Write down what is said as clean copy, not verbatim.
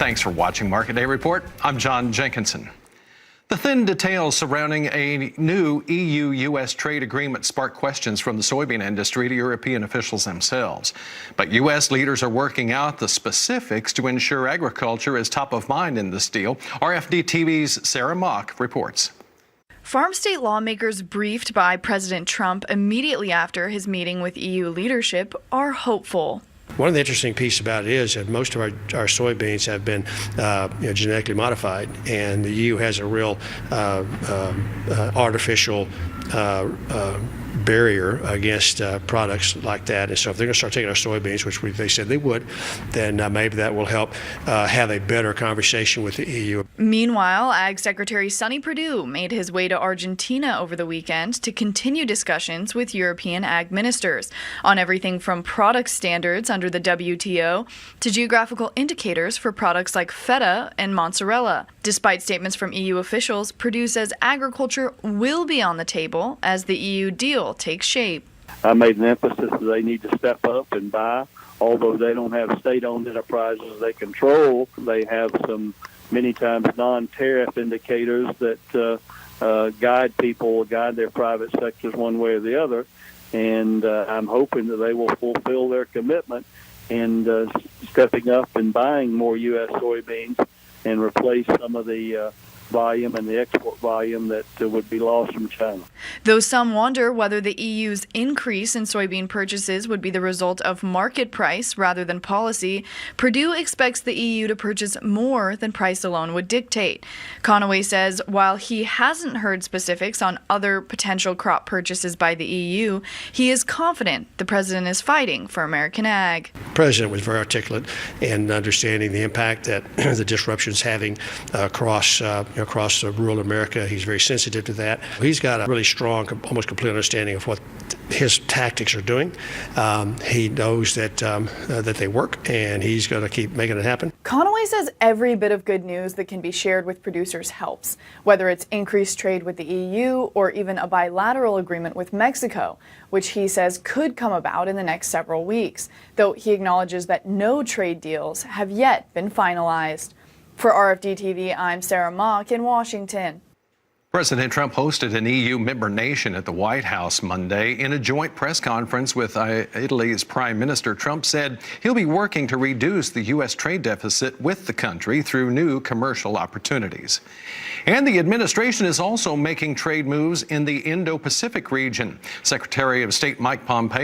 Thanks for watching Market Day Report. I'm John Jenkinson. The thin details surrounding a new EU-U.S. trade agreement spark questions from the soybean industry to European officials themselves. But U.S. leaders are working out the specifics to ensure agriculture is top of mind in this deal. RFD-TV's Sarah Mock reports. Farm state lawmakers briefed by President Trump immediately after his meeting with EU leadership are hopeful. One of the interesting pieces about it is that most of our soybeans have been genetically modified, and the EU has a real artificial barrier against products like that. And so if they're going to start taking our soybeans, which they said they would, then maybe that will help have a better conversation with the EU. Meanwhile, Ag Secretary Sonny Perdue made his way to Argentina over the weekend to continue discussions with European ag ministers on everything from product standards under the WTO to geographical indicators for products like feta and mozzarella. Despite statements from EU officials, Perdue says agriculture will be on the table as the EU deal takes shape. I made an emphasis that they need to step up and buy. Although they don't have state-owned enterprises they control, they have some many times non-tariff indicators that guide their private sectors one way or the other. And I'm hoping that they will fulfill their commitment in stepping up and buying more U.S. soybeans and replace some of the volume and the export volume that would be lost from China. Though some wonder whether the EU's increase in soybean purchases would be the result of market price rather than policy, Perdue expects the EU to purchase more than price alone would dictate. Conaway says while he hasn't heard specifics on other potential crop purchases by the EU, he is confident the president is fighting for American ag. The president was very articulate in understanding the impact that the disruption is having across rural America. He's very sensitive to that. He's got a really strong, almost complete understanding of what his tactics are doing. He knows that they work, and he's going to keep making it happen. Conaway says every bit of good news that can be shared with producers helps, whether it's increased trade with the EU or even a bilateral agreement with Mexico, which he says could come about in the next several weeks, though he acknowledges that no trade deals have yet been finalized. For RFD-TV, I'm Sarah Mock in Washington. President Trump hosted an EU member nation at the White House Monday. In a joint press conference with Italy's Prime Minister, Trump said he'll be working to reduce the U.S. trade deficit with the country through new commercial opportunities. And the administration is also making trade moves in the Indo-Pacific region. Secretary of State Mike Pompeo